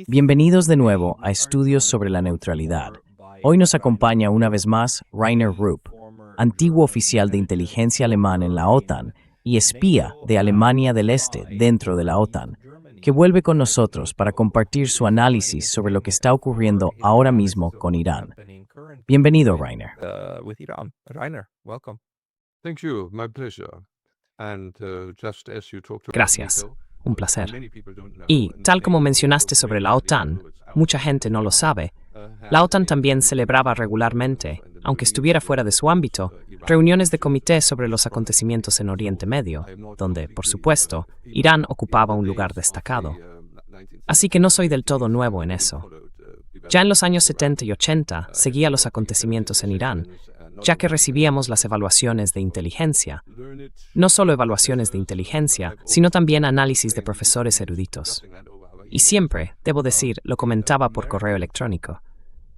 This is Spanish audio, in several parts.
Bienvenidos de nuevo a Estudios sobre la Neutralidad. Hoy nos acompaña una vez más Rainer Rupp, antiguo oficial de inteligencia alemán en la OTAN y espía de Alemania del Este dentro de la OTAN, que vuelve con nosotros para compartir su análisis sobre lo que está ocurriendo ahora mismo con Irán. Bienvenido, Rainer. Thank you, my pleasure. And just as you talked about Gracias. NATO, Un placer. many people don't know. Y, tal como mencionaste sobre la OTAN, mucha gente no lo sabe, la OTAN también celebraba regularmente, aunque estuviera fuera de su ámbito, reuniones de comité sobre los acontecimientos en Oriente Medio, donde, por supuesto, Irán ocupaba un lugar destacado. Así que no soy del todo nuevo en eso. Ya en los años 70 y 80 seguía los acontecimientos en Irán, ya que recibíamos las evaluaciones de inteligencia. No solo evaluaciones de inteligencia, sino también análisis de profesores eruditos. Y siempre, debo decir, lo comentaba por correo electrónico.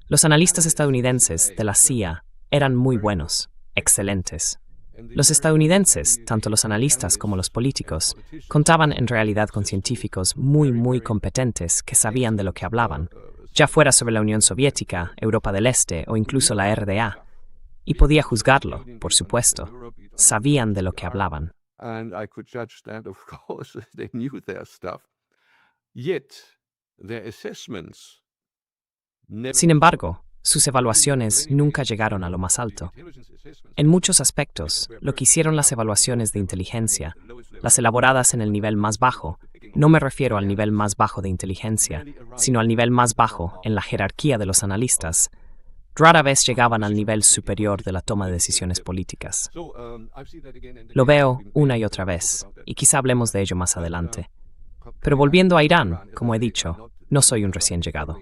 Los analistas estadounidenses de la CIA eran muy buenos, excelentes. Los estadounidenses, tanto los analistas como los políticos, contaban en realidad con científicos muy competentes que sabían de lo que hablaban, ya fuera sobre la Unión Soviética, Europa del Este o incluso la RDA. Y podía juzgarlo, por supuesto. Sabían de lo que hablaban. And I could judge that, of course, they knew their stuff. Yet, their assessments never... Sin embargo, sus evaluaciones nunca llegaron a lo más alto. En muchos aspectos, lo que hicieron las evaluaciones de inteligencia, las elaboradas en el nivel más bajo, no me refiero al nivel más bajo de inteligencia, sino al nivel más bajo en la jerarquía de los analistas, rara vez llegaban al nivel superior de la toma de decisiones políticas. Lo veo una y otra vez, y quizá hablemos de ello más adelante. Pero volviendo a Irán, como he dicho, no soy un recién llegado.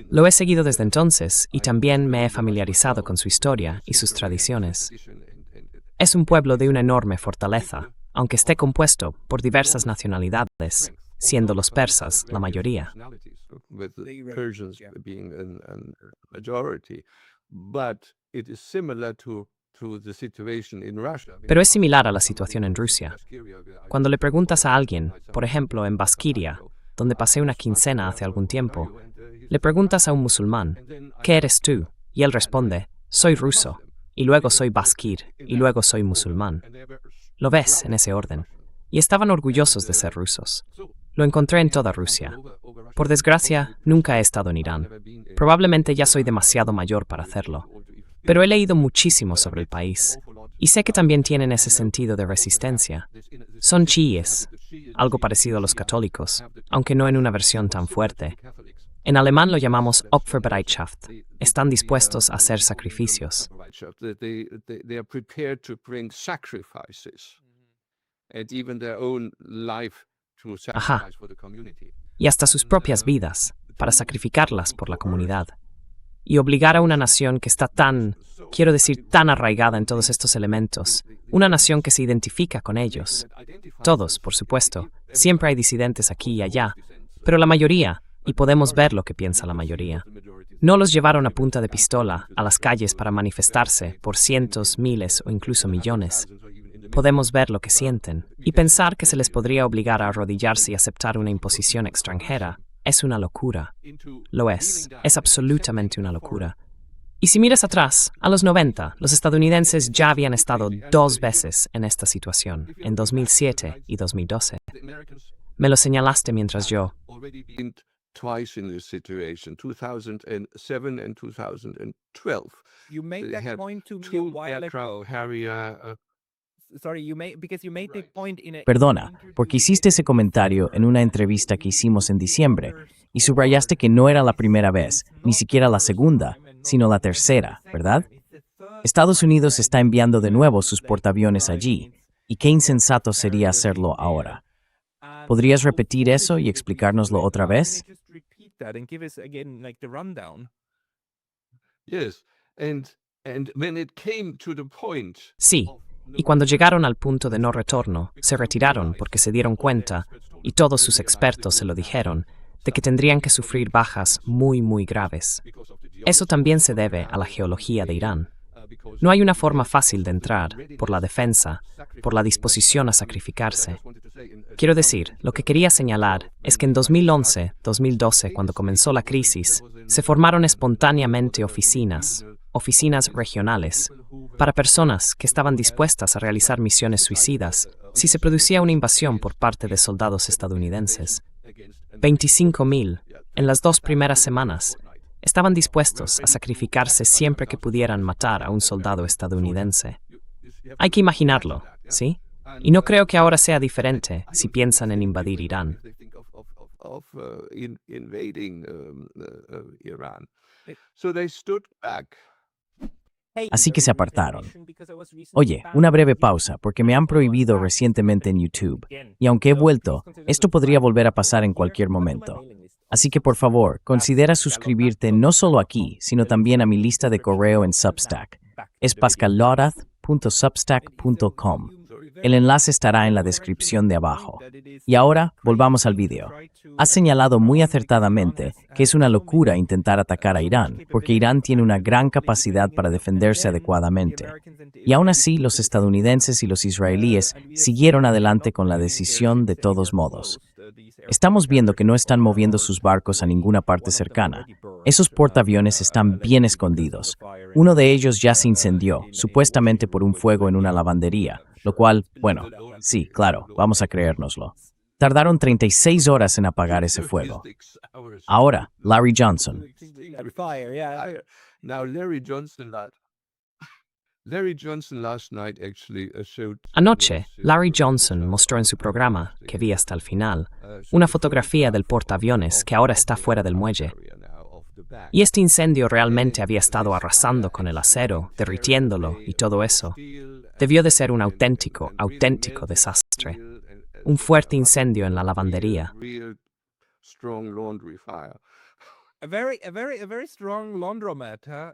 Lo he seguido desde entonces y también me he familiarizado con su historia y sus tradiciones. Es un pueblo de una enorme fortaleza, aunque esté compuesto por diversas nacionalidades, siendo los persas la mayoría. With the Persians being a majority, but it is similar to the situation in Russia. Pero es similar a la situación en Rusia. Cuando le preguntas a alguien, por ejemplo en Baskiria, donde pasé una quincena hace algún tiempo, le preguntas a un musulmán, ¿qué eres tú? Y él responde, soy ruso, y luego soy baskir, y luego soy musulmán. Lo ves en ese orden. Y estaban orgullosos de ser rusos. Lo encontré en toda Rusia. Por desgracia, nunca he estado en Irán. Probablemente ya soy demasiado mayor para hacerlo. Pero he leído muchísimo sobre el país. Y sé que también tienen ese sentido de resistencia. Son chiíes, algo parecido a los católicos, aunque no en una versión tan fuerte. En alemán lo llamamos Opferbereitschaft. Están dispuestos a hacer sacrificios. They are prepared to bring sacrifices and even their own life to sacrifice for the community. Y hasta sus propias vidas, para sacrificarlas por la comunidad. Y obligar a una nación que está tan arraigada en todos estos elementos, una nación que se identifica con ellos. Todos, por supuesto, siempre hay disidentes aquí y allá, pero la mayoría, y podemos ver lo que piensa la mayoría. No los llevaron a punta de pistola a las calles para manifestarse por cientos, miles o incluso millones. Podemos ver lo que sienten, y pensar que se les podría obligar a arrodillarse y aceptar una imposición extranjera es una locura. Lo es absolutamente una locura. Y si miras atrás, a los 90, los estadounidenses ya habían estado 2 veces en esta situación, en 2007 y 2012. Me lo señalaste mientras yo... Twice in this situation, 2007 and 2012. You made They that had point to me a two while ago. aircraft Harrier. Sorry, you made the point in a... Perdona, porque hiciste ese comentario en una entrevista que hicimos en diciembre y subrayaste que no era la primera vez, ni siquiera la segunda, sino la tercera, ¿verdad? Estados Unidos está enviando de nuevo sus portaaviones allí, y qué insensato sería hacerlo ahora. ¿Podrías repetir eso y explicárnoslo otra vez? Yes, and when it came to the point... Sí, y cuando llegaron al punto de no retorno, se retiraron porque se dieron cuenta, y todos sus expertos se lo dijeron, de que tendrían que sufrir bajas muy graves. Eso también se debe a la geología de Irán. No hay una forma fácil de entrar, por la defensa, por la disposición a sacrificarse. Quiero decir, lo que quería señalar es que en 2011-2012, cuando comenzó la crisis, se formaron espontáneamente oficinas regionales, para personas que estaban dispuestas a realizar misiones suicidas si se producía una invasión por parte de soldados estadounidenses. 25,000, en las 2 primeras semanas, estaban dispuestos a sacrificarse siempre que pudieran matar a un soldado estadounidense. Hay que imaginarlo, ¿sí? Y no creo que ahora sea diferente si piensan en invadir Irán. Así que se apartaron. Oye, una breve pausa, porque me han prohibido recientemente en YouTube. Y aunque he vuelto, esto podría volver a pasar en cualquier momento. Así que por favor, considera suscribirte no solo aquí, sino también a mi lista de correo en Substack. Es pascalloraz.substack.com. El enlace estará en la descripción de abajo. Y ahora, volvamos al video. Has señalado muy acertadamente que es una locura intentar atacar a Irán, porque Irán tiene una gran capacidad para defenderse adecuadamente. Y aún así, los estadounidenses y los israelíes siguieron adelante con la decisión de todos modos. Estamos viendo que no están moviendo sus barcos a ninguna parte cercana. Esos portaaviones están bien escondidos. Uno de ellos ya se incendió, supuestamente por un fuego en una lavandería, lo cual, bueno, sí, claro, vamos a creérnoslo. Tardaron 36 horas en apagar ese fuego. Ahora, Larry Johnson. Anoche, Larry Johnson mostró en su programa, que vi hasta el final, una fotografía del portaaviones que ahora está fuera del muelle. Y este incendio realmente había estado arrasando con el acero, derritiéndolo y todo eso. Debió de ser un auténtico desastre. Un fuerte incendio en la lavandería.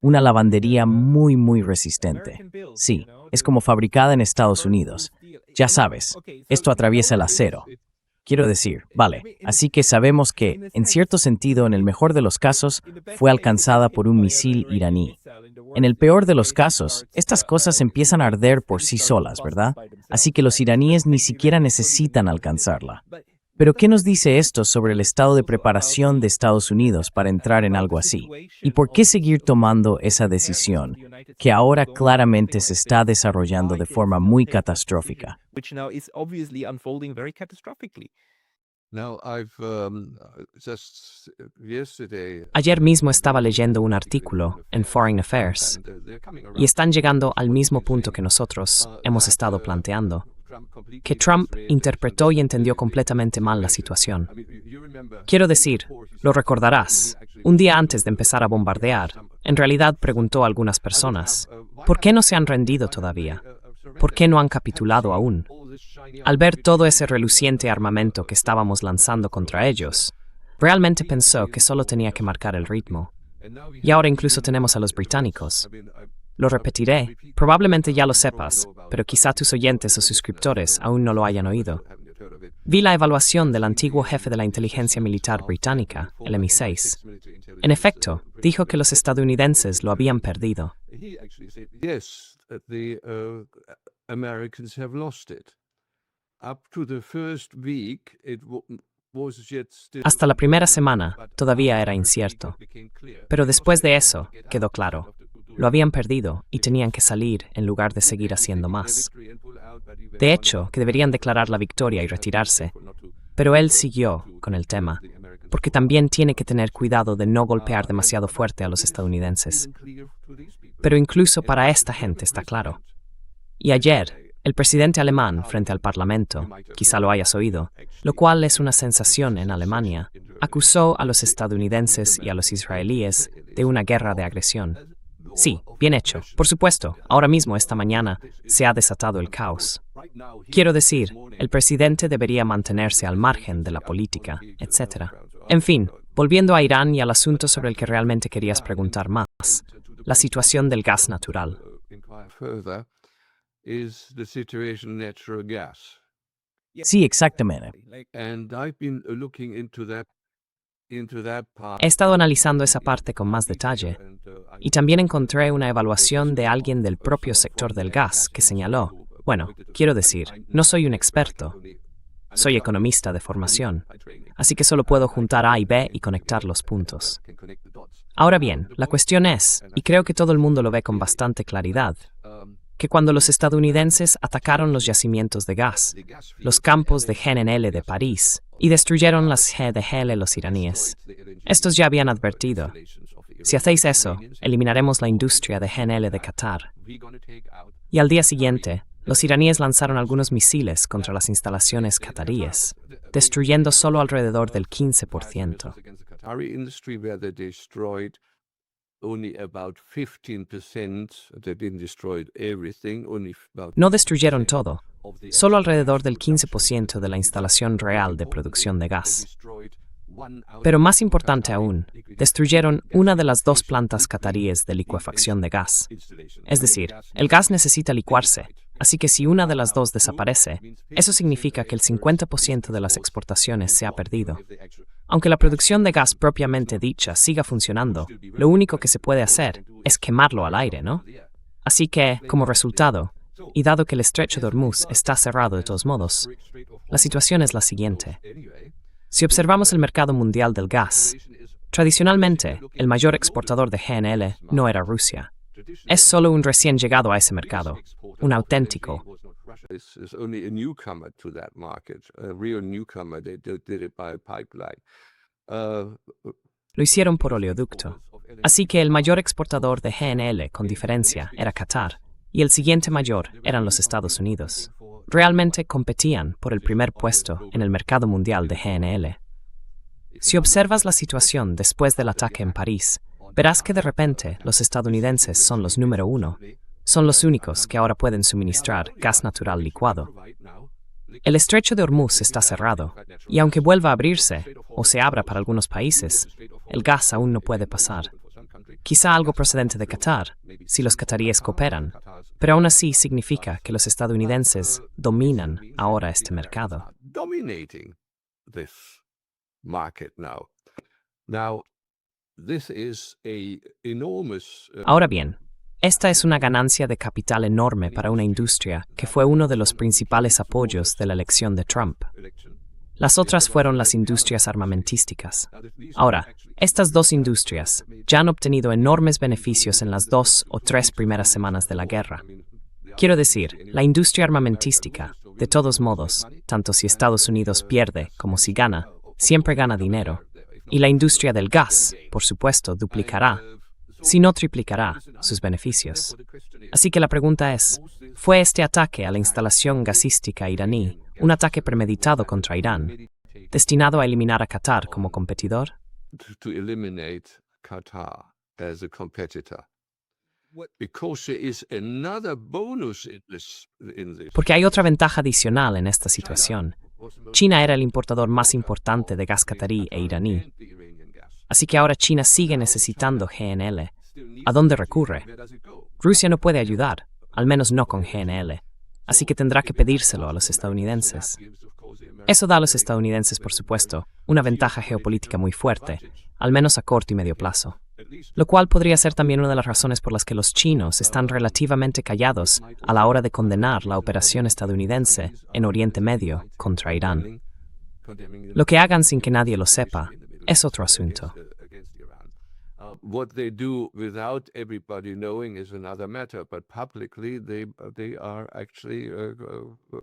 Una lavandería muy resistente. Sí, es como fabricada en Estados Unidos. Ya sabes, esto atraviesa el acero. Quiero decir, vale, así que sabemos que, en cierto sentido, en el mejor de los casos, fue alcanzada por un misil iraní. En el peor de los casos, estas cosas empiezan a arder por sí solas, ¿verdad? Así que los iraníes ni siquiera necesitan alcanzarla. Pero ¿qué nos dice esto sobre el estado de preparación de Estados Unidos para entrar en algo así? ¿Y por qué seguir tomando esa decisión, que ahora claramente se está desarrollando de forma muy catastrófica? Ayer mismo estaba leyendo un artículo en Foreign Affairs y están llegando al mismo punto que nosotros hemos estado planteando, que Trump interpretó y entendió completamente mal la situación. Quiero decir, lo recordarás, un día antes de empezar a bombardear, en realidad preguntó a algunas personas, ¿por qué no se han rendido todavía? ¿Por qué no han capitulado aún? Al ver todo ese reluciente armamento que estábamos lanzando contra ellos, realmente pensó que solo tenía que marcar el ritmo. Y ahora incluso tenemos a los británicos. Lo repetiré, probablemente ya lo sepas, pero quizá tus oyentes o suscriptores aún no lo hayan oído. Vi la evaluación del antiguo jefe de la inteligencia militar británica, el MI6. En efecto, dijo que los estadounidenses lo habían perdido. Hasta la primera semana todavía era incierto, pero después de eso quedó claro. Lo habían perdido y tenían que salir en lugar de seguir haciendo más. De hecho, que deberían declarar la victoria y retirarse, pero él siguió con el tema, porque también tiene que tener cuidado de no golpear demasiado fuerte a los estadounidenses. Pero incluso para esta gente está claro. Y ayer, el presidente alemán frente al Parlamento, quizá lo hayas oído, lo cual es una sensación en Alemania, acusó a los estadounidenses y a los israelíes de una guerra de agresión. Sí, bien hecho. Por supuesto, ahora mismo esta mañana se ha desatado el caos. Quiero decir, el presidente debería mantenerse al margen de la política, etc. En fin, volviendo a Irán y al asunto sobre el que realmente querías preguntar más, la situación del gas natural. Sí, exactamente. He estado analizando esa parte con más detalle y también encontré una evaluación de alguien del propio sector del gas que señaló, bueno, quiero decir, no soy un experto, soy economista de formación, así que solo puedo juntar A y B y conectar los puntos. Ahora bien, la cuestión es, y creo que todo el mundo lo ve con bastante claridad, que cuando los estadounidenses atacaron los yacimientos de gas, los campos de GNL de París, y destruyeron las GDL los iraníes, estos ya habían advertido, si hacéis eso, eliminaremos la industria de GNL de Qatar. Y al día siguiente, los iraníes lanzaron algunos misiles contra las instalaciones qataríes, destruyendo solo alrededor del 15%. No destruyeron todo, solo alrededor del 15% de la instalación real de producción de gas. Pero más importante aún, destruyeron una de las dos plantas qataríes de licuefacción de gas. Es decir, el gas necesita licuarse, así que si una de las dos desaparece, eso significa que el 50% de las exportaciones se ha perdido. Aunque la producción de gas propiamente dicha siga funcionando, lo único que se puede hacer es quemarlo al aire, ¿no? Así que, como resultado, y dado que el estrecho de Hormuz está cerrado de todos modos, la situación es la siguiente. Si observamos el mercado mundial del gas, tradicionalmente, el mayor exportador de GNL no era Rusia. Es solo un recién llegado a ese mercado, un auténtico. Lo hicieron por oleoducto. Así que el mayor exportador de GNL, con diferencia, era Qatar, y el siguiente mayor eran los Estados Unidos. Realmente competían por el primer puesto en el mercado mundial de GNL. Si observas la situación después del ataque en París, verás que de repente los estadounidenses son los número uno. Son los únicos que ahora pueden suministrar gas natural licuado. El estrecho de Hormuz está cerrado, y aunque vuelva a abrirse, o se abra para algunos países, el gas aún no puede pasar. Quizá algo procedente de Qatar, si los qataríes cooperan, pero aún así significa que los estadounidenses dominan ahora este mercado. Ahora bien, esta es una ganancia de capital enorme para una industria que fue uno de los principales apoyos de la elección de Trump. Las otras fueron las industrias armamentísticas. Ahora, estas dos industrias ya han obtenido enormes beneficios en las 2 o 3 primeras semanas de la guerra. Quiero decir, la industria armamentística, de todos modos, tanto si Estados Unidos pierde como si gana, siempre gana dinero. Y la industria del gas, por supuesto, duplicará, si no triplicará, sus beneficios. Así que la pregunta es, ¿fue este ataque a la instalación gasística iraní un ataque premeditado contra Irán, destinado a eliminar a Qatar como competidor? Porque hay otra ventaja adicional en esta situación. China era el importador más importante de gas qatarí e iraní. Así que ahora China sigue necesitando GNL. ¿A dónde recurre? Rusia no puede ayudar, al menos no con GNL. Así que tendrá que pedírselo a los estadounidenses. Eso da a los estadounidenses, por supuesto, una ventaja geopolítica muy fuerte, al menos a corto y medio plazo. Lo cual podría ser también una de las razones por las que los chinos están relativamente callados a la hora de condenar la operación estadounidense en Oriente Medio contra Irán. Lo que hagan sin que nadie lo sepa es otro asunto.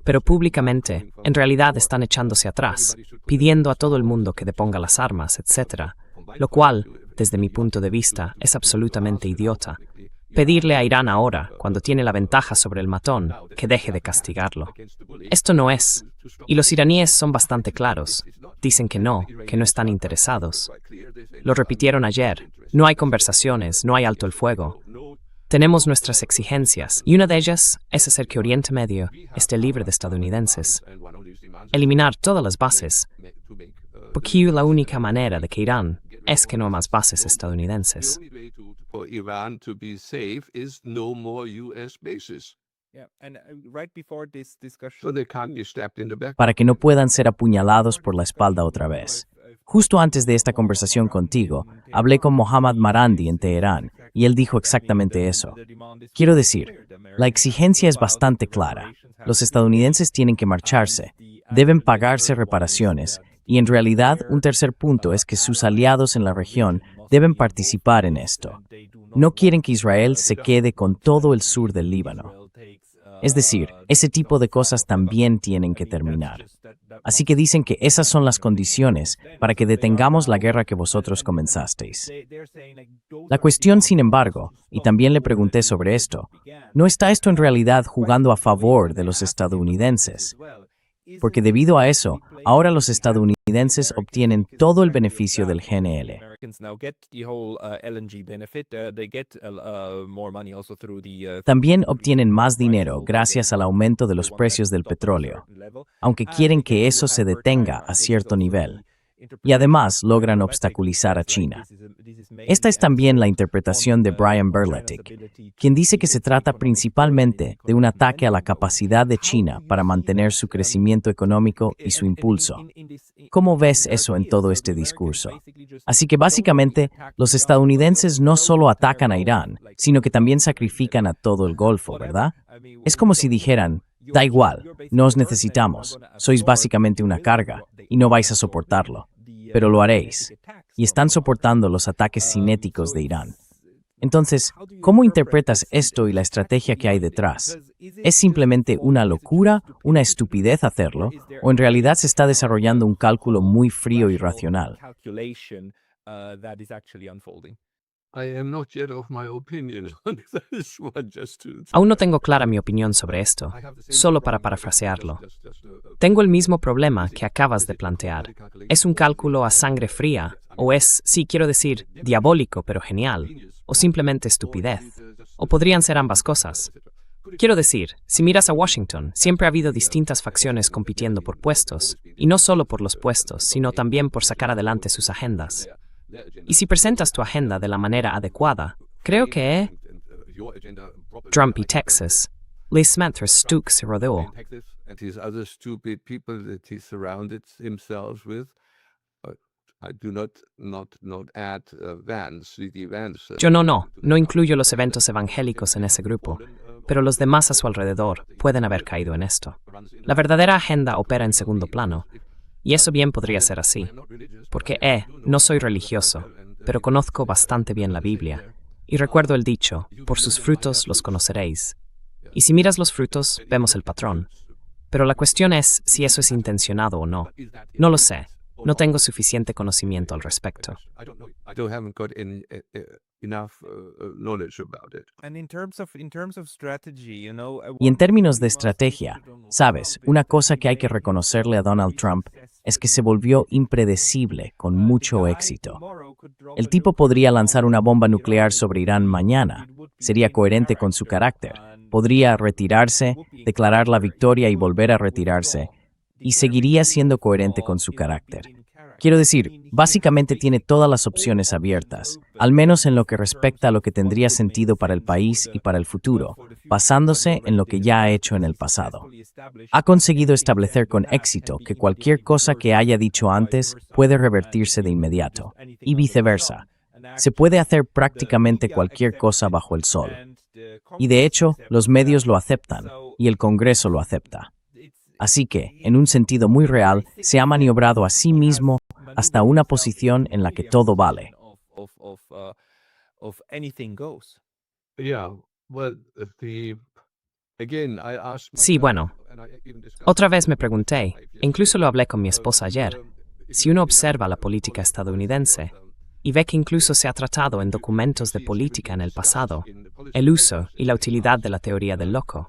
Pero públicamente, en realidad están echándose atrás, pidiendo a todo el mundo que deponga las armas, etc., lo cual, desde mi punto de vista, es absolutamente idiota. Pedirle a Irán ahora, cuando tiene la ventaja sobre el matón, que deje de castigarlo. Esto no es. Y los iraníes son bastante claros. Dicen que no están interesados. Lo repitieron ayer. No hay conversaciones, no hay alto el fuego. Tenemos nuestras exigencias, y una de ellas es hacer que Oriente Medio esté libre de estadounidenses. Eliminar todas las bases, porque la única manera de que Irán es que no haya más bases estadounidenses. Para que no puedan ser apuñalados por la espalda otra vez. Justo antes de esta conversación contigo, hablé con Mohammad Marandi en Teherán y él dijo exactamente eso. Quiero decir, la exigencia es bastante clara. Los estadounidenses tienen que marcharse, deben pagarse reparaciones y en realidad un tercer punto es que sus aliados en la región deben participar en esto. No quieren que Israel se quede con todo el sur del Líbano. Es decir, ese tipo de cosas también tienen que terminar. Así que dicen que esas son las condiciones para que detengamos la guerra que vosotros comenzasteis. La cuestión, sin embargo, y también le pregunté sobre esto, ¿no está esto en realidad jugando a favor de los estadounidenses? Porque debido a eso, ahora los estadounidenses obtienen todo el beneficio del GNL. También obtienen más dinero gracias al aumento de los precios del petróleo, aunque quieren que eso se detenga a cierto nivel. Y además logran obstaculizar a China. Esta es también la interpretación de Brian Berletic, quien dice que se trata principalmente de un ataque a la capacidad de China para mantener su crecimiento económico y su impulso. ¿Cómo ves eso en todo este discurso? Así que básicamente, los estadounidenses no solo atacan a Irán, sino que también sacrifican a todo el Golfo, ¿verdad? Es como si dijeran, da igual, no os necesitamos, sois básicamente una carga y no vais a soportarlo. Pero lo haréis, y están soportando los ataques cinéticos de Irán. Entonces, ¿cómo interpretas esto y la estrategia que hay detrás? ¿Es simplemente una locura, una estupidez hacerlo, o en realidad se está desarrollando un cálculo muy frío y racional? Aún no tengo clara mi opinión sobre esto, solo para parafrasearlo. Tengo el mismo problema que acabas de plantear. ¿Es un cálculo a sangre fría? ¿O es, sí, quiero decir, diabólico pero genial? ¿O simplemente estupidez? ¿O podrían ser ambas cosas? Quiero decir, si miras a Washington, siempre ha habido distintas facciones compitiendo por puestos, y no solo por los puestos, sino también por sacar adelante sus agendas. Y si presentas tu agenda de la manera adecuada, creo que Trump y Texas, Lee Smith Stuck se rodeó. Yo no incluyo los eventos evangélicos en ese grupo, pero los demás a su alrededor pueden haber caído en esto. La verdadera agenda opera en segundo plano, y eso bien podría ser así, porque no soy religioso, pero conozco bastante bien la Biblia, y recuerdo el dicho, por sus frutos los conoceréis. Y si miras los frutos, vemos el patrón. Pero la cuestión es si eso es intencionado o no. No lo sé. No tengo suficiente conocimiento al respecto. Y en términos de estrategia, sabes, una cosa que hay que reconocerle a Donald Trump es que se volvió impredecible con mucho éxito. El tipo podría lanzar una bomba nuclear sobre Irán mañana. Sería coherente con su carácter. Podría retirarse, declarar la victoria y volver a retirarse. Y seguiría siendo coherente con su carácter. Quiero decir, básicamente tiene todas las opciones abiertas, al menos en lo que respecta a lo que tendría sentido para el país y para el futuro, basándose en lo que ya ha hecho en el pasado. Ha conseguido establecer con éxito que cualquier cosa que haya dicho antes puede revertirse de inmediato, y viceversa. Se puede hacer prácticamente cualquier cosa bajo el sol. Y de hecho, los medios lo aceptan, y el Congreso lo acepta. Así que, en un sentido muy real, se ha maniobrado a sí mismo hasta una posición en la que todo vale. Sí, bueno. Otra vez me pregunté, e incluso lo hablé con mi esposa ayer, si uno observa la política estadounidense y ve que incluso se ha tratado en documentos de política en el pasado, el uso y la utilidad de la teoría del loco.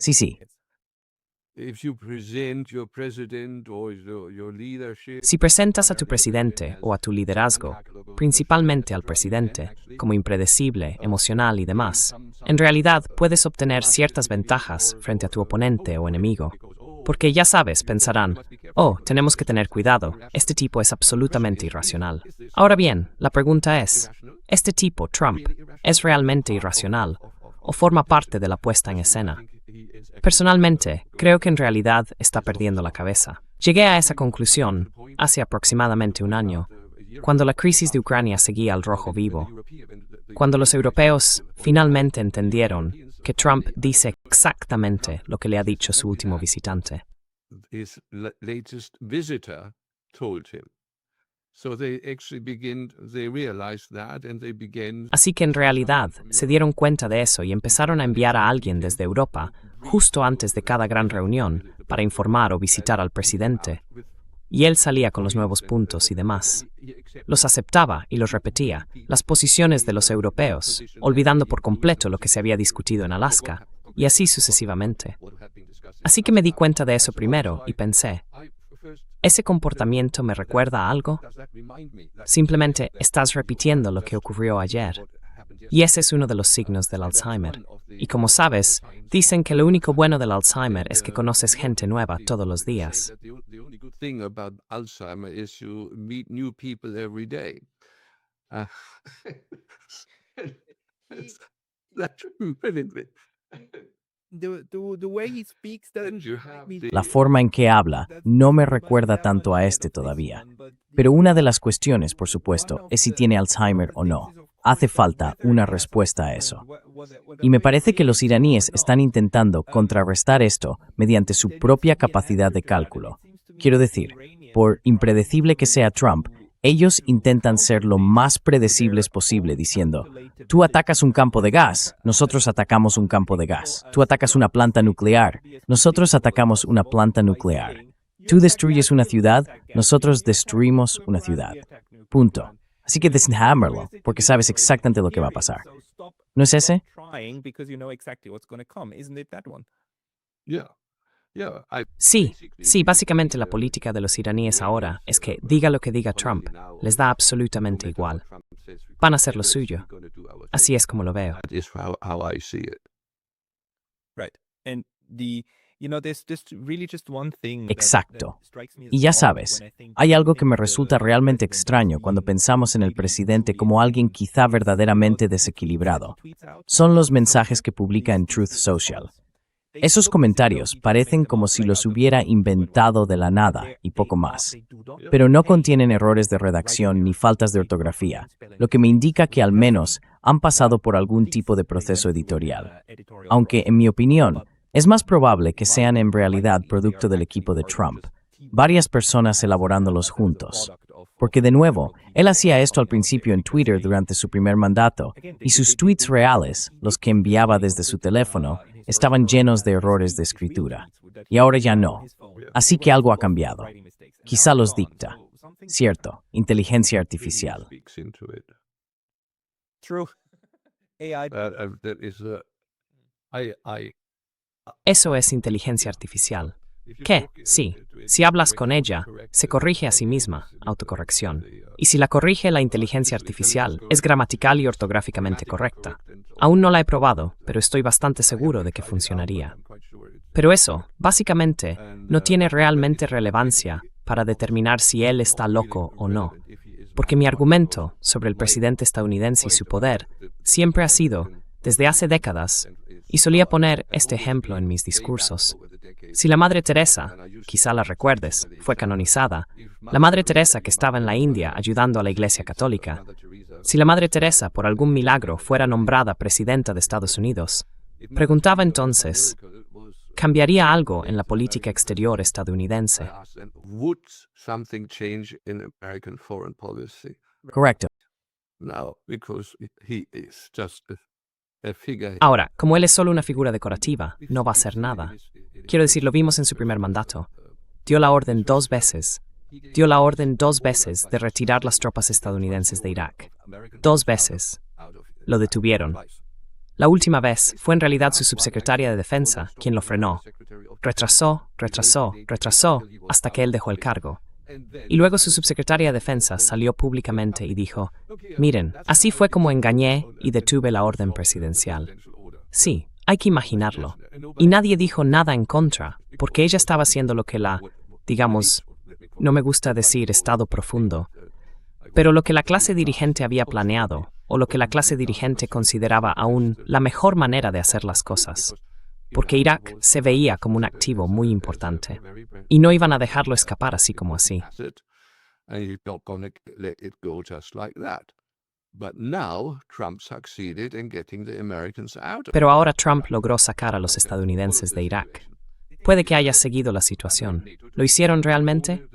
Sí. Si presentas a tu presidente o a tu liderazgo, principalmente al presidente, como impredecible, emocional y demás, en realidad puedes obtener ciertas ventajas frente a tu oponente o enemigo. Porque ya sabes, pensarán, tenemos que tener cuidado, este tipo es absolutamente irracional. Ahora bien, la pregunta es, ¿este tipo, Trump, es realmente irracional o forma parte de la puesta en escena? Personalmente, creo que en realidad está perdiendo la cabeza. Llegué a esa conclusión hace aproximadamente un año, cuando la crisis de Ucrania seguía al rojo vivo, cuando los europeos finalmente entendieron que Trump dice exactamente lo que le ha dicho su último visitante. His latest visitor told him. So they realized that and they began. Así que en realidad se dieron cuenta de eso y empezaron a enviar a alguien desde Europa justo antes de cada gran reunión para informar o visitar al presidente. Y él salía con los nuevos puntos y demás. Los aceptaba y los repetía, las posiciones de los europeos, olvidando por completo lo que se había discutido en Alaska, y así sucesivamente. Así que me di cuenta de eso primero y pensé, ¿ese comportamiento me recuerda a algo? Simplemente estás repitiendo lo que ocurrió ayer. Y ese es uno de los signos del Alzheimer. Y como sabes, dicen que lo único bueno del Alzheimer es que conoces gente nueva todos los días. The only good thing about Alzheimer is you meet new people every day. That's true, isn't it? The way he speaks doesn't You have make me the- La forma en que habla no me recuerda tanto a este todavía. Pero una de las cuestiones, por supuesto, es si tiene Alzheimer o no. Hace falta una respuesta a eso. Y me parece que los iraníes están intentando contrarrestar esto mediante su propia capacidad de cálculo. Quiero decir, por impredecible que sea Trump, ellos intentan ser lo más predecibles posible diciendo, tú atacas un campo de gas, nosotros atacamos un campo de gas. Tú atacas una planta nuclear, nosotros atacamos una planta nuclear. Tú destruyes una ciudad, nosotros destruimos una ciudad. Punto. Así que deshámalo, porque sabes exactamente lo que va a pasar. ¿No es ese? trying because you know exactly what's going to come. Isn't it that one? Yeah. Yeah, Sí, básicamente la política de los iraníes ahora es que diga lo que diga Trump, les da absolutamente igual. Van a hacer lo suyo. Así es como lo veo. That is how I see it. Right. And there's just really just one thing Exacto. that strikes me as Y ya odd sabes, when I think hay algo que me of the resulta realmente extraño cuando pensamos en el presidente como alguien quizá verdaderamente desequilibrado. Son los mensajes que publica en Truth Social. Esos comentarios parecen como si los hubiera inventado de la nada y poco más, pero no contienen errores de redacción ni faltas de ortografía, lo que me indica que al menos han pasado por algún tipo de proceso editorial. Aunque, en mi opinión, es más probable que sean en realidad producto del equipo de Trump, varias personas elaborándolos juntos. Porque de nuevo, él hacía esto al principio en Twitter durante su primer mandato, y sus tweets reales, los que enviaba desde su teléfono, estaban llenos de errores de escritura. Y ahora ya no. Así que algo ha cambiado. Quizá los dicta. Cierto, inteligencia artificial. Speaks into it. True. AI. That is Eso es inteligencia artificial. Que, sí, si hablas con ella, se corrige a sí misma, autocorrección. Y si la corrige la inteligencia artificial, es gramatical y ortográficamente correcta. Aún no la he probado, pero estoy bastante seguro de que funcionaría. Pero eso, básicamente, no tiene realmente relevancia para determinar si él está loco o no. Porque mi argumento sobre el presidente estadounidense y su poder siempre ha sido, desde hace décadas, y solía poner este ejemplo en mis discursos. Si la Madre Teresa, quizá la recuerdes, fue canonizada, la Madre Teresa que estaba en la India ayudando a la Iglesia Católica, si la Madre Teresa por algún milagro fuera nombrada presidenta de Estados Unidos, preguntaba entonces, ¿cambiaría algo en la política exterior estadounidense? Would something change in American foreign policy? Correcto. Now, because he is just a figure. Ahora, como él es solo una figura decorativa, no va a hacer nada. Quiero decir, lo vimos en su primer mandato. Dio la orden 2 veces. Dio la orden 2 veces de retirar las tropas estadounidenses de Irak. 2 veces. Lo detuvieron. La última vez fue en realidad su subsecretaria de Defensa quien lo frenó. Retrasó, hasta que él dejó el cargo. Y luego su subsecretaria de Defensa salió públicamente y dijo, miren, así fue como engañé y detuve la orden presidencial. Sí, hay que imaginarlo. Y nadie dijo nada en contra, porque ella estaba haciendo lo que digamos, no me gusta decir estado profundo, pero lo que la clase dirigente había planeado, o lo que la clase dirigente consideraba aún la mejor manera de hacer las cosas. porque Irak se veía como un activo muy importante y no iban a dejarlo escapar así como así. And you're not going to let it go just like that. But now Trump succeeded in getting the Americans out. Pero ahora Trump logró sacar a los estadounidenses de Irak. Puede que haya seguido la situación. ¿Lo hicieron realmente?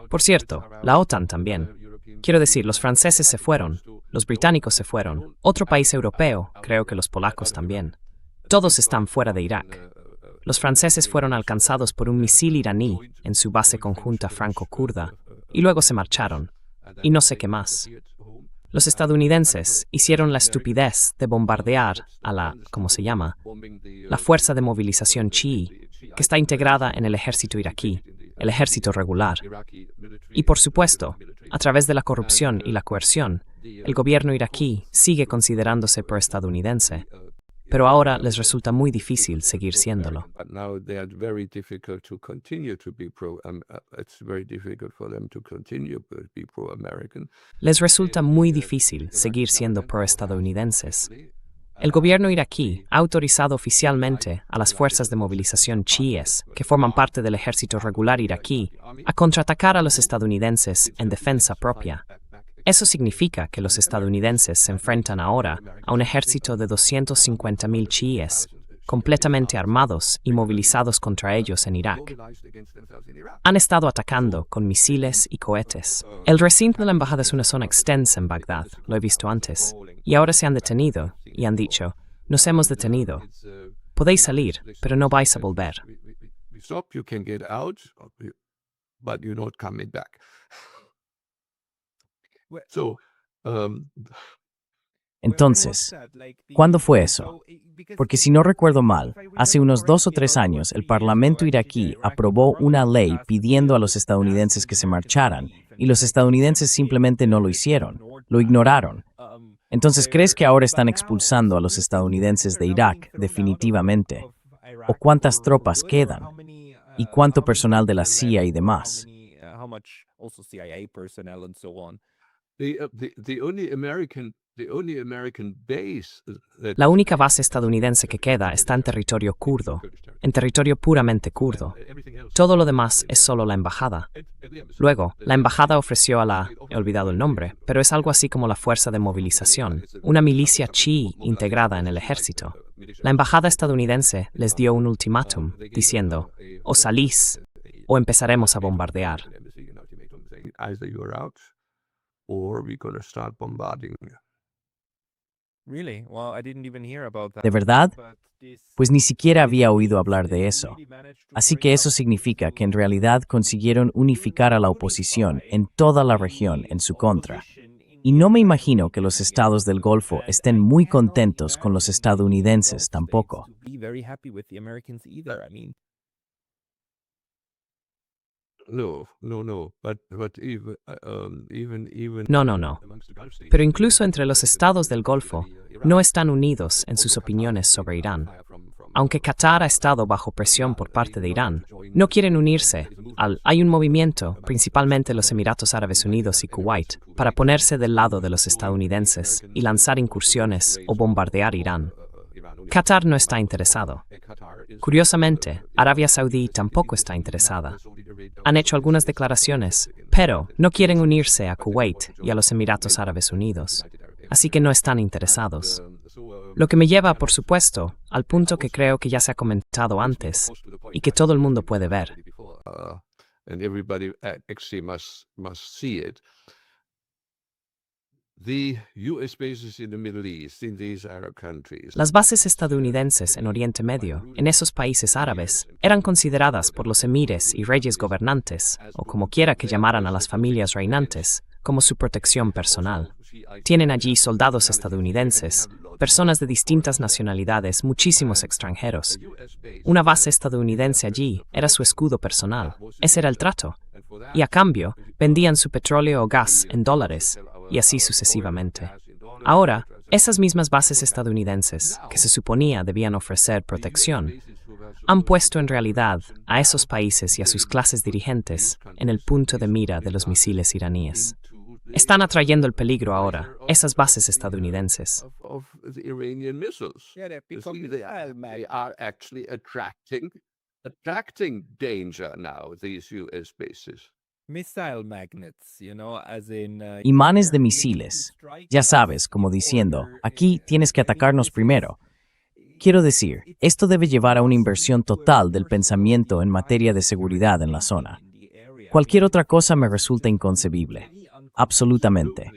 Por cierto, la OTAN también. Quiero decir, los franceses se fueron, los británicos se fueron, otro país europeo, creo que los polacos también. Todos están fuera de Irak. Los franceses fueron alcanzados por un misil iraní en su base conjunta franco-kurda y luego se marcharon. Y no sé qué más. Los estadounidenses hicieron la estupidez de bombardear a la, ¿cómo se llama?, la Fuerza de Movilización Chií, que está integrada en el ejército iraquí, el ejército regular. Y por supuesto, a través de la corrupción y la coerción, el gobierno iraquí sigue considerándose proestadounidense, pero ahora les resulta muy difícil seguir siéndolo. But now they are very difficult to continue to be it's very difficult for them to continue to be pro-American. Les resulta muy difícil seguir siendo proestadounidenses. El gobierno iraquí ha autorizado oficialmente a las fuerzas de movilización chiíes, que forman parte del ejército regular iraquí, a contraatacar a los estadounidenses en defensa propia. Eso significa que los estadounidenses se enfrentan ahora a un ejército de 250.000 chiíes, completamente armados y movilizados contra ellos en Irak. Han estado atacando con misiles y cohetes. El recinto de la embajada es una zona extensa en Bagdad, lo he visto antes, y ahora se han detenido y han dicho, nos hemos detenido. Podéis salir, pero no vais a volver. We stop, you can get out, but you're not coming back. So, Entonces, ¿cuándo fue eso? Porque si no recuerdo mal, hace unos 2 o 3 años el Parlamento iraquí aprobó una ley pidiendo a los estadounidenses que se marcharan, y los estadounidenses simplemente no lo hicieron, lo ignoraron. Entonces, ¿crees que ahora están expulsando a los estadounidenses de Irak definitivamente? ¿O cuántas tropas quedan? ¿Y cuánto personal de la CIA y demás? the only American base that La única base estadounidense que queda está en territorio kurdo, en territorio puramente kurdo. Todo lo demás es solo la embajada. Luego, la embajada ofreció a la, he olvidado el nombre, pero es algo así como la fuerza de movilización, una milicia chií integrada en el ejército. La embajada estadounidense les dio un ultimátum, diciendo, o salís, o empezaremos a bombardear. either you're out or we're going to start bombarding you. Really? Well, I didn't even hear about that. ¿De verdad? But this- Pues ni siquiera había oído hablar de eso. Así que eso significa que en realidad consiguieron unificar a la oposición en toda la región en su contra. Y no me imagino que los estados del Golfo estén muy contentos con los estadounidenses tampoco. To be very happy with the Americans either. I mean, No. But even No, no, no. Pero incluso entre los estados del Golfo, no están unidos en sus opiniones sobre Irán. Aunque Qatar ha estado bajo presión por parte de Irán, no quieren unirse. Hay un movimiento, principalmente los Emiratos Árabes Unidos y Kuwait, para ponerse del lado de los estadounidenses y lanzar incursiones o bombardear Irán. Qatar no está interesado. Curiosamente, Arabia Saudí tampoco está interesada. Han hecho algunas declaraciones, pero no quieren unirse a Kuwait y a los Emiratos Árabes Unidos. Así que no están interesados. Lo que me lleva, por supuesto, al punto que creo que ya se ha comentado antes y que todo el mundo puede ver. And everybody actually must see it. The U.S. bases in the Middle East, in these Arab countries. Las bases estadounidenses en Oriente Medio, en esos países árabes, eran consideradas por los emires y reyes gobernantes, o como quiera que llamaran a las familias reinantes, como su protección personal. Tienen allí soldados estadounidenses, personas de distintas nacionalidades, muchísimos extranjeros. Una base estadounidense allí era su escudo personal. Ese era el trato. Y a cambio, vendían su petróleo o gas en dólares, y así sucesivamente. Ahora, esas mismas bases estadounidenses, que se suponía debían ofrecer protección, han puesto en realidad a esos países y a sus clases dirigentes en el punto de mira de los misiles iraníes. Están atrayendo el peligro ahora, esas bases estadounidenses. of the Iranian missiles. Yeah, they're You becoming see, they are actually attracting danger now, these US bases. missile magnets, you know, as in Imanes de misiles. Ya sabes, como diciendo, aquí tienes que atacarnos primero. Quiero decir, esto debe llevar a una inversión total del pensamiento en materia de seguridad en la zona. Cualquier otra cosa me resulta inconcebible. Absolutamente.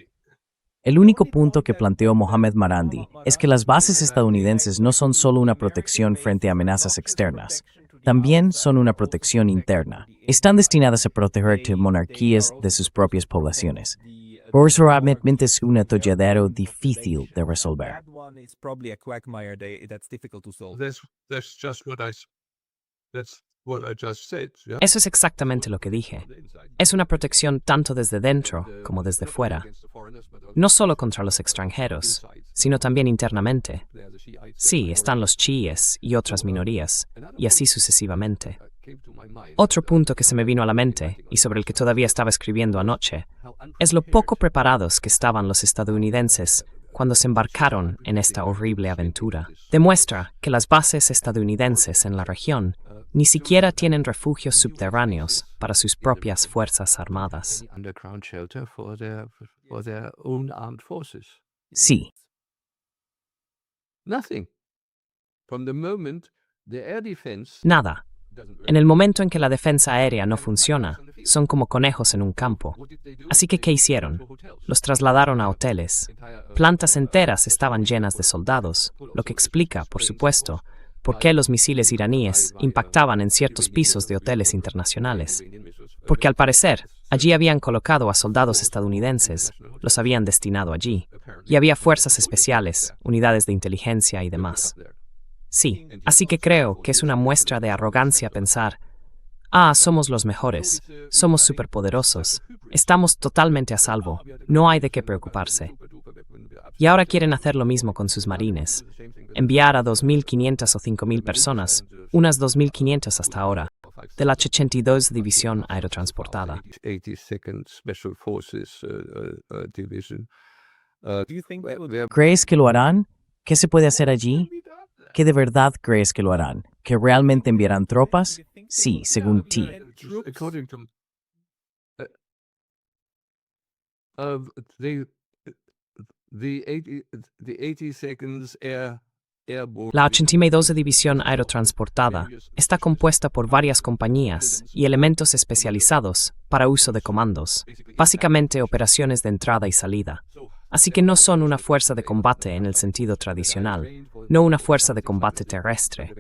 El único punto que planteó Mohamed Marandi es que las bases estadounidenses no son solo una protección frente a amenazas externas, también son una protección interna. Están destinadas a proteger a monarquías de sus propias poblaciones. Por eso realmente es un atolladero difícil de resolver. that one is probably a quagmire that's difficult to solve. That's just what I just said. Yeah? Eso es exactamente lo que dije. Es una protección tanto desde dentro como desde fuera. No solo contra los extranjeros, sino también internamente. Sí, están los chiíes y otras minorías, y así sucesivamente. Otro punto que se me vino a la mente, y sobre el que todavía estaba escribiendo anoche, es lo poco preparados que estaban los estadounidenses cuando se embarcaron en esta horrible aventura. Demuestra que las bases estadounidenses en la región ni siquiera tienen refugios subterráneos para sus propias fuerzas armadas. Underground shelter for their own armed forces. Sí, Nothing. From the moment the air defense Nada. doesn't En el momento en que la defensa aérea no funciona, son como conejos en un campo. Así que, ¿qué hicieron? Los trasladaron a hoteles. Plantas enteras estaban llenas de soldados, lo que explica, por supuesto, por qué los misiles iraníes impactaban en ciertos pisos de hoteles internacionales. Porque al parecer, allí habían colocado a soldados estadounidenses, los habían destinado allí, y había fuerzas especiales, unidades de inteligencia y demás. Sí, así que creo que es una muestra de arrogancia pensar, somos los mejores, somos superpoderosos, estamos totalmente a salvo, no hay de qué preocuparse. Y ahora quieren hacer lo mismo con sus marines, enviar a 2.500 o 5.000 personas, unas 2.500 hasta ahora, de la 82 División Aerotransportada. 82nd Special Forces Division. Do you think they will ¿crees que lo harán? ¿Qué se puede hacer allí? ¿Qué de verdad crees que lo harán? ¿Que realmente enviarán tropas? Sí, según ti. According to the 82nd Airborne. La 82 División Aerotransportada está compuesta por varias compañías y elementos especializados para uso de comandos, básicamente operaciones de entrada y salida. Así que no son una fuerza de combate en el sentido tradicional, no una fuerza de combate terrestre,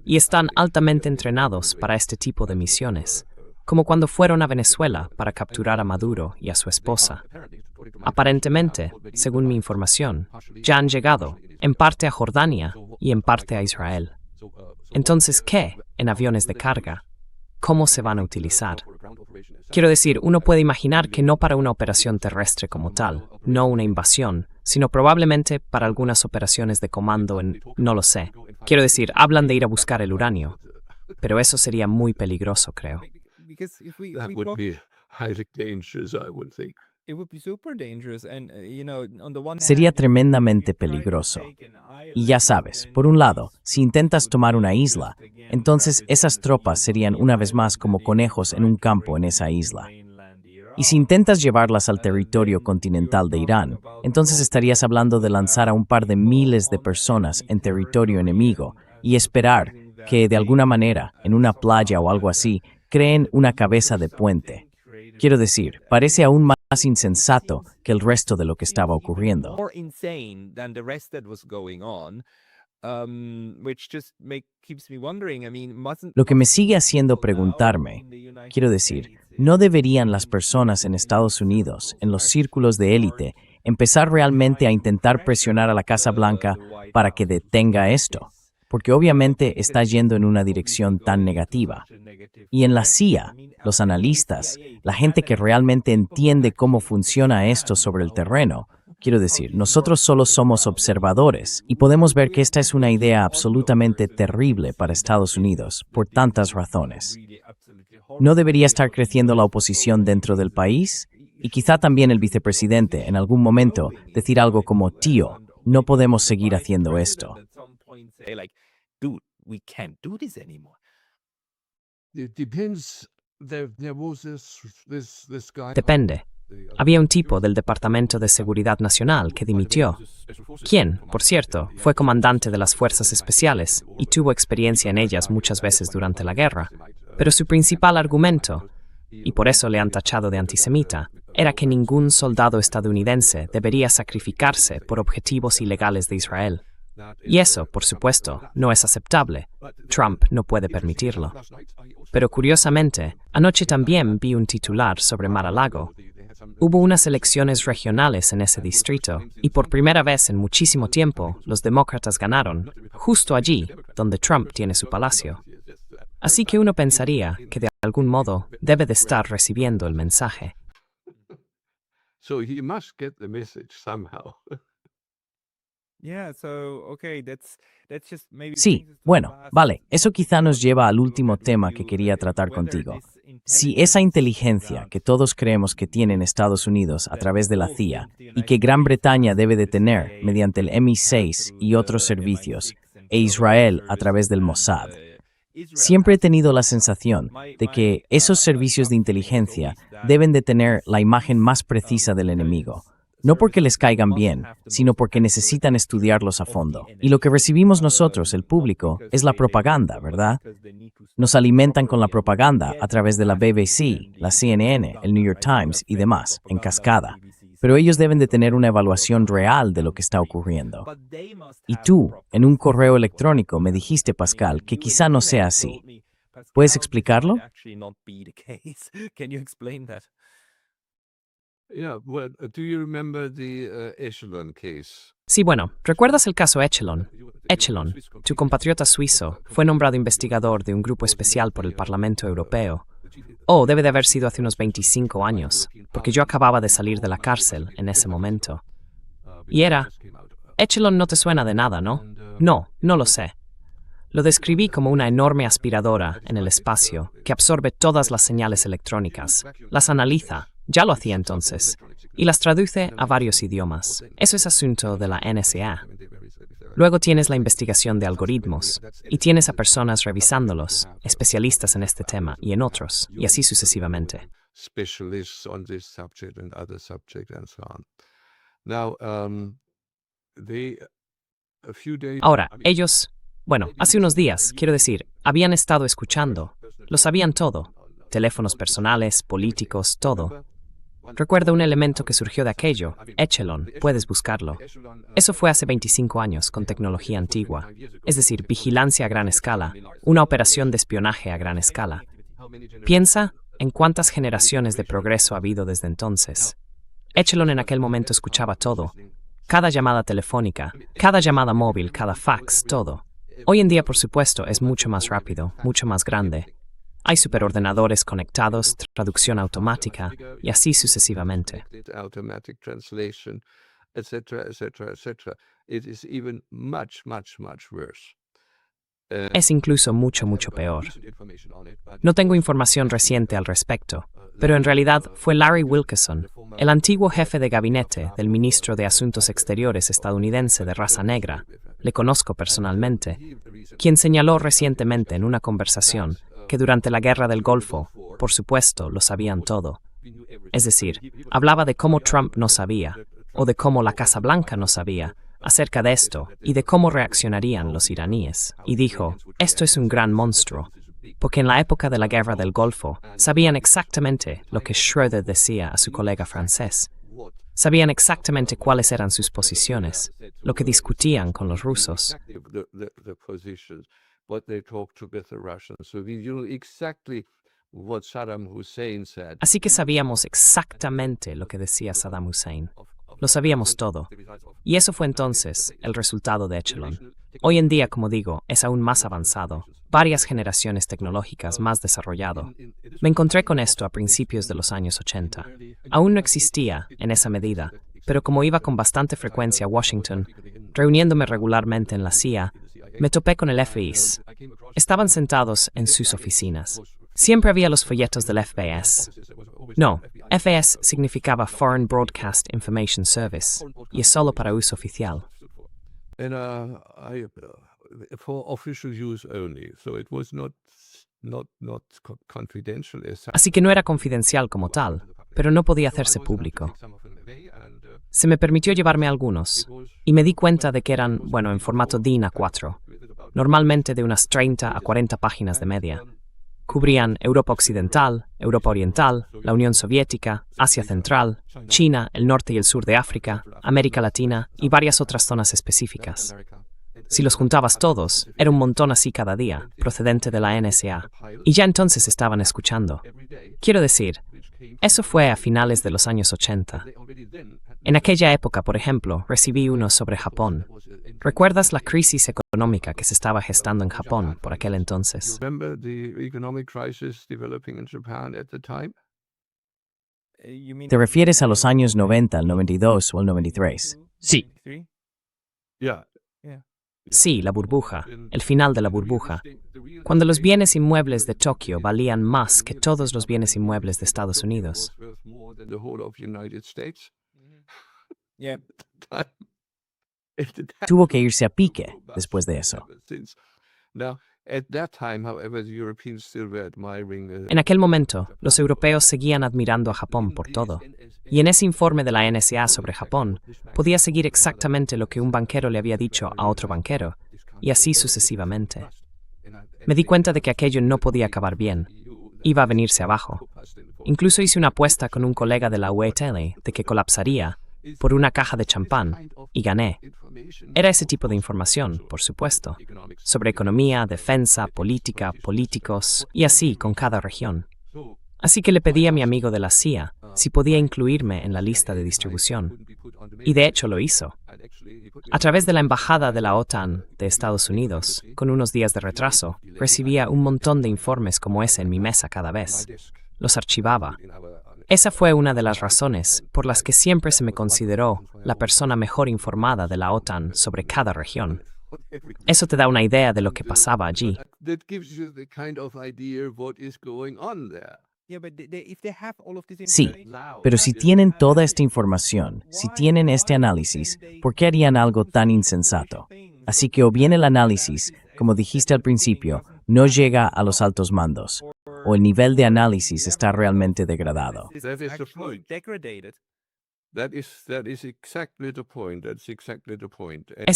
y están altamente entrenados para este tipo de misiones, como cuando fueron a Venezuela para capturar a Maduro y a su esposa. Aparentemente, según mi información, ya han llegado, en parte a Jordania y en parte a Israel. Entonces, ¿qué? En aviones de carga. ¿Cómo se van a utilizar? Quiero decir, uno puede imaginar que no para una operación terrestre como tal, no una invasión, sino probablemente para algunas operaciones de comando no lo sé. Quiero decir, hablan de ir a buscar el uranio, pero eso sería muy peligroso, creo. because if we That would be highly dangerous, I would think. it would be super dangerous and on the one Sería hand, tremendamente peligroso. Y ya sabes, por un lado, si intentas tomar una isla, entonces esas tropas serían una vez más como conejos en un campo en esa isla. Y si intentas llevarlas al territorio continental de Irán, entonces estarías hablando de lanzar a un par de miles de personas en territorio enemigo y esperar que, de alguna manera, en una playa o algo así, creen una cabeza de puente. Quiero decir, parece aún más insensato que el resto de lo que estaba ocurriendo. more insane than the rest that was going on, which just keeps me wondering. I mean, Lo que me sigue haciendo preguntarme, quiero decir, ¿no deberían las personas en Estados Unidos, en los círculos de élite, empezar realmente a intentar presionar a la Casa Blanca para que detenga esto? Porque obviamente está yendo en una dirección tan negativa. Y en la CIA, los analistas, la gente que realmente entiende cómo funciona esto sobre el terreno, quiero decir, nosotros solo somos observadores y podemos ver que esta es una idea absolutamente terrible para Estados Unidos por tantas razones. ¿No debería estar creciendo la oposición dentro del país? Y quizá también el vicepresidente, en algún momento, decir algo como, tío, no podemos seguir haciendo esto. Dude, we can't do this anymore. It depends. There was this guy. Depende. Había un tipo del Departamento de Seguridad Nacional que dimitió, quien, por cierto, fue comandante de las Fuerzas Especiales y tuvo experiencia en ellas muchas veces durante la guerra. Pero su principal argumento, y por eso le han tachado de antisemita, era que ningún soldado estadounidense debería sacrificarse por objetivos ilegales de Israel. Y eso, por supuesto, no es aceptable. Trump no puede permitirlo. Pero curiosamente, anoche también vi un titular sobre Mar-a-Lago. Hubo unas elecciones regionales en ese distrito, y por primera vez en muchísimo tiempo, los demócratas ganaron, justo allí donde Trump tiene su palacio. Así que uno pensaría que de algún modo debe de estar recibiendo el mensaje. So he must get the message somehow. Yeah, so okay, that's just maybe Sí, bueno, vale, eso quizá nos lleva al último tema que quería tratar contigo. Si esa inteligencia que todos creemos que tiene en Estados Unidos a través de la CIA y que Gran Bretaña debe de tener mediante el MI6 y otros servicios, e Israel a través del Mossad, siempre he tenido la sensación de que esos servicios de inteligencia deben de tener la imagen más precisa del enemigo. No porque les caigan bien, sino porque necesitan estudiarlos a fondo. Y lo que recibimos nosotros, el público, es la propaganda, ¿verdad? Nos alimentan con la propaganda a través de la BBC, la CNN, el New York Times y demás, en cascada. Pero ellos deben de tener una evaluación real de lo que está ocurriendo. Y tú, en un correo electrónico, me dijiste, Pascal, que quizá no sea así. ¿Puedes explicarlo? Yeah, well, do you remember the Echelon case? Sí, bueno, ¿recuerdas el caso Echelon? Echelon, tu compatriota suizo, fue nombrado investigador de un grupo especial por el Parlamento Europeo. Oh, debe de haber sido hace unos 25 años, porque yo acababa de salir de la cárcel en ese momento. Y era... Echelon no te suena de nada, ¿no? No, no lo sé. Lo describí como una enorme aspiradora en el espacio que absorbe todas las señales electrónicas, las analiza, ya lo hacía entonces, y las traduce a varios idiomas. Eso es asunto de la NSA. Luego tienes la investigación de algoritmos, y tienes a personas revisándolos, especialistas en este tema y en otros, y así sucesivamente. Specialists on this subject and other subject and so on. Now, Ahora, ellos, bueno, hace unos días, quiero decir, habían estado escuchando, lo sabían todo, teléfonos personales, políticos, todo. Recuerdo un elemento que surgió de aquello, Echelon, puedes buscarlo. Eso fue hace 25 años, con tecnología antigua. Es decir, vigilancia a gran escala, una operación de espionaje a gran escala. Piensa en cuántas generaciones de progreso ha habido desde entonces. Echelon en aquel momento escuchaba todo. Cada llamada telefónica, cada llamada móvil, cada fax, todo. Hoy en día, por supuesto, es mucho más rápido, mucho más grande. Hay superordenadores conectados, traducción automática, y así sucesivamente. Automatic translation, etc., etc., etc. It is even much worse. Es incluso mucho peor. No tengo información reciente al respecto, pero en realidad fue Larry Wilkerson, el antiguo jefe de gabinete del ministro de Asuntos Exteriores estadounidense de raza negra, le conozco personalmente, quien señaló recientemente en una conversación que durante la Guerra del Golfo, por supuesto, lo sabían todo. Es decir, hablaba de cómo Trump no sabía, o de cómo la Casa Blanca no sabía, acerca de esto y de cómo reaccionarían los iraníes. Y dijo, esto es un gran monstruo, porque en la época de la Guerra del Golfo sabían exactamente lo que Schröder decía a su colega francés. Sabían exactamente cuáles eran sus posiciones, lo que discutían con los rusos. Así que sabíamos exactamente lo que decía Saddam Hussein. Lo sabíamos todo. Y eso fue entonces el resultado de Echelon. Hoy en día, como digo, es aún más avanzado, varias generaciones tecnológicas más desarrollado. Me encontré con esto a principios de los años 80. Aún no existía, en esa medida, pero como iba con bastante frecuencia a Washington, reuniéndome regularmente en la CIA, me topé con el FBI. Estaban sentados en sus oficinas. Siempre había los folletos del FBS. No, FAS significaba Foreign Broadcast Information Service y es solo para uso oficial. And for official use only, so it was not confidential as such. Así que no era confidencial como tal, pero no podía hacerse público. Se me permitió llevarme algunos, y me di cuenta de que eran, bueno, en formato DIN A4, normalmente de unas 30 a 40 páginas de media. Cubrían Europa Occidental, Europa Oriental, la Unión Soviética, Asia Central, China, el norte y el sur de África, América Latina y varias otras zonas específicas. Si los juntabas todos, era un montón así cada día, procedente de la NSA, y ya entonces estaban escuchando. Quiero decir, eso fue a finales de los años 80. En aquella época, por ejemplo, recibí uno sobre Japón. ¿Recuerdas la crisis económica que se estaba gestando en Japón por aquel entonces? Remember the economic crisis developing in Japan at the time? ¿Te refieres a los años 90, al 92 o al 93? Sí. Yeah. Sí, la burbuja, el final de la burbuja, cuando los bienes inmuebles de Tokio valían más que todos los bienes inmuebles de Estados Unidos. Yeah. Tuvo que irse a pique después de eso. En aquel momento, los europeos seguían admirando a Japón por todo. Y en ese informe de la NSA sobre Japón, podía seguir exactamente lo que un banquero le había dicho a otro banquero, y así sucesivamente. Me di cuenta de que aquello no podía acabar bien. Iba a venirse abajo. Incluso hice una apuesta con un colega de la UETL de que colapsaría por una caja de champán, y gané. Era ese tipo de información, por supuesto, sobre economía, defensa, política, políticos, y así con cada región. Así que le pedí a mi amigo de la CIA si podía incluirme en la lista de distribución. Y de hecho lo hizo. A través de la embajada de la OTAN de Estados Unidos, con unos días de retraso, recibía un montón de informes como ese en mi mesa cada vez. Los archivaba. Esa fue una de las razones por las que siempre se me consideró la persona mejor informada de la OTAN sobre cada región. Eso te da una idea de lo que pasaba allí. Sí, pero si tienen toda esta información, si tienen este análisis, ¿por qué harían algo tan insensato? Así que o bien el análisis, como dijiste al principio, no llega a los altos mandos, o el nivel de análisis está realmente degradado. Ese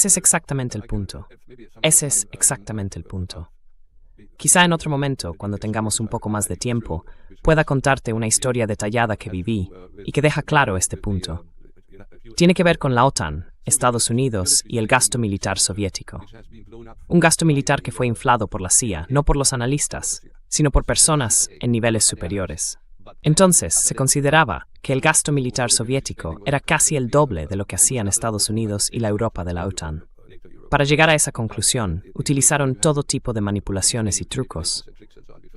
es exactamente el punto. Ese es exactamente el punto. Quizá en otro momento, cuando tengamos un poco más de tiempo, pueda contarte una historia detallada que viví y que deja claro este punto. Tiene que ver con la OTAN, Estados Unidos y el gasto militar soviético. Un gasto militar que fue inflado por la CIA, no por los analistas, sino por personas en niveles superiores. Entonces, se consideraba que el gasto militar soviético era casi el doble de lo que hacían Estados Unidos y la Europa de la OTAN. Para llegar a esa conclusión, utilizaron todo tipo de manipulaciones y trucos.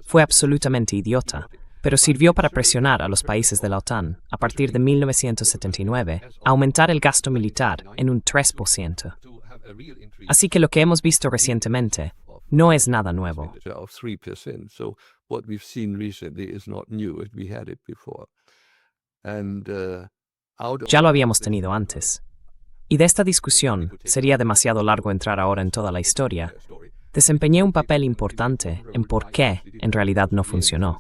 Fue absolutamente idiota, pero sirvió para presionar a los países de la OTAN, a partir de 1979, a aumentar el gasto militar en un 3%. Así que lo que hemos visto recientemente no es nada nuevo. Ya lo habíamos tenido antes. Y de esta discusión, sería demasiado largo entrar ahora en toda la historia, desempeñé un papel importante en por qué en realidad no funcionó.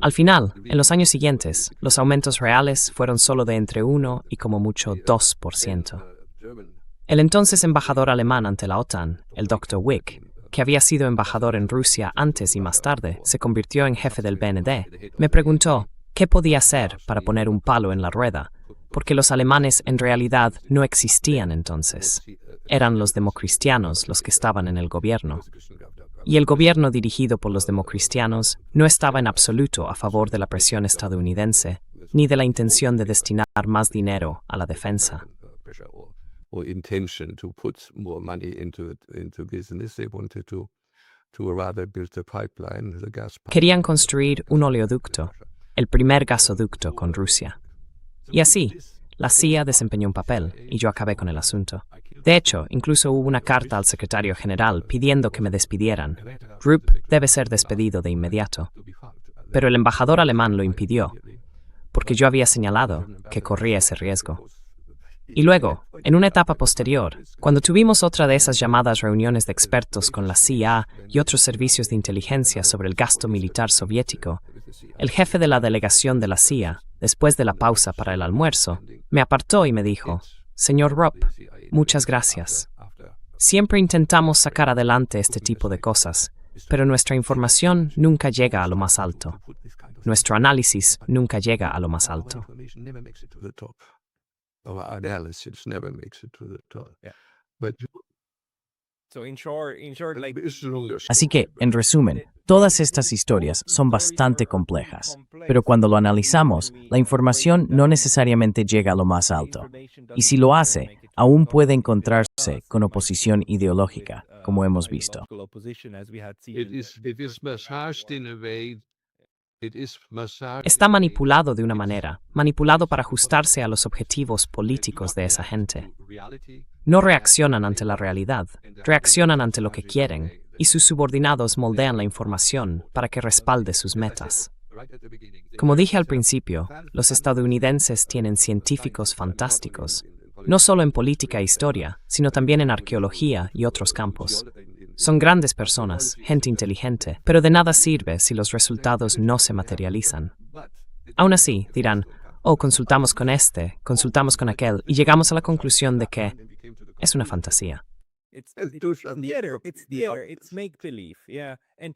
Al final, en los años siguientes, los aumentos reales fueron solo de entre 1 y como mucho 2%. El entonces embajador alemán ante la OTAN, el Dr. Wick, que había sido embajador en Rusia antes y más tarde se convirtió en jefe del BND, me preguntó qué podía hacer para poner un palo en la rueda, porque los alemanes en realidad no existían entonces. Eran los democristianos los que estaban en el gobierno. Y el gobierno dirigido por los democristianos no estaba en absoluto a favor de la presión estadounidense, ni de la intención de destinar más dinero a la defensa. Querían construir un oleoducto, el primer gasoducto con Rusia. Y así, la CIA desempeñó un papel y yo acabé con el asunto. De hecho, incluso hubo una carta al secretario general pidiendo que me despidieran. Rupp debe ser despedido de inmediato. Pero el embajador alemán lo impidió. porque yo había señalado que corría ese riesgo. Y luego, en una etapa posterior, cuando tuvimos otra de esas llamadas reuniones de expertos con la CIA y otros servicios de inteligencia sobre el gasto militar soviético, el jefe de la delegación de la CIA, después de la pausa para el almuerzo, me apartó y me dijo: «Señor Rupp, muchas gracias. Siempre intentamos sacar adelante este tipo de cosas, pero nuestra información nunca llega a lo más alto. Nuestro análisis nunca llega a lo más alto». Our analysis never makes it to the top. Yeah. But So in short, like, Así que, en resumen, todas estas historias son bastante complejas, pero cuando lo analizamos, la información no necesariamente llega a lo más alto. Y si lo hace, aún puede encontrarse con oposición ideológica, como hemos visto. it is massaged in a way. It is massaged Está manipulado de una manera, manipulado para ajustarse a los objetivos políticos de esa gente. reality. No reaccionan ante la realidad, reaccionan ante lo que quieren, y sus subordinados moldean la información para que respalde sus metas. Right at the beginning. Como dije al principio, los estadounidenses tienen científicos fantásticos, no solo en política e historia, sino también en arqueología y otros campos. Son grandes personas, gente inteligente, pero de nada sirve si los resultados no se materializan. Aún así, dirán: «Oh, consultamos con este, consultamos con aquel, y llegamos a la conclusión de que es una fantasía». It's theater. It's make believe. Yeah. And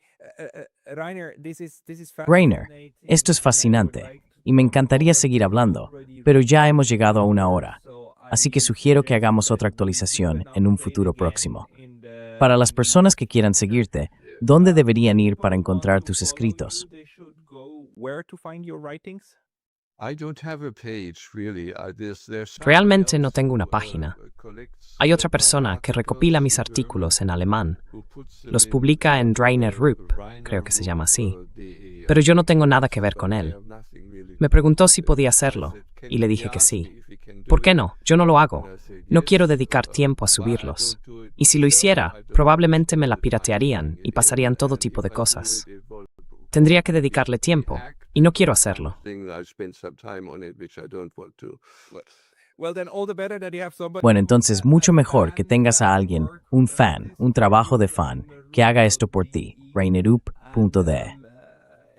Rainer, this is Rainer, fascinating. esto es fascinante, y me encantaría seguir hablando, pero ya hemos llegado a una hora, así que sugiero que hagamos otra actualización en un futuro próximo. Para las personas que quieran seguirte, ¿dónde deberían ir para encontrar tus escritos? Where to find your writings? I don't have a page, really. There's Realmente no tengo una página. Hay otra persona que recopila mis artículos en alemán. Los publica en Rainer Rupp, creo que se llama así. Pero yo no tengo nada que ver con él. Me preguntó si podía hacerlo, y le dije que sí. ¿Por qué no? Yo no lo hago. No quiero dedicar tiempo a subirlos. Y si lo hiciera, probablemente me la piratearían y pasarían todo tipo de cosas. Tendría que dedicarle tiempo, y no quiero hacerlo. Well, then all the better that you have somebody. Bueno, entonces mucho mejor que tengas a alguien, un fan, un trabajo de fan, que haga esto por ti, rainerup.de.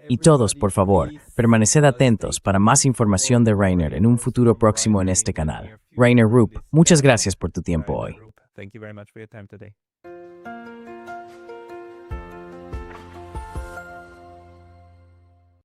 Y todos, por favor, permaneced atentos para más información de Rainer en un futuro próximo en este canal. Rainer Rupp, muchas gracias por tu tiempo hoy. Thank you very much for your time today.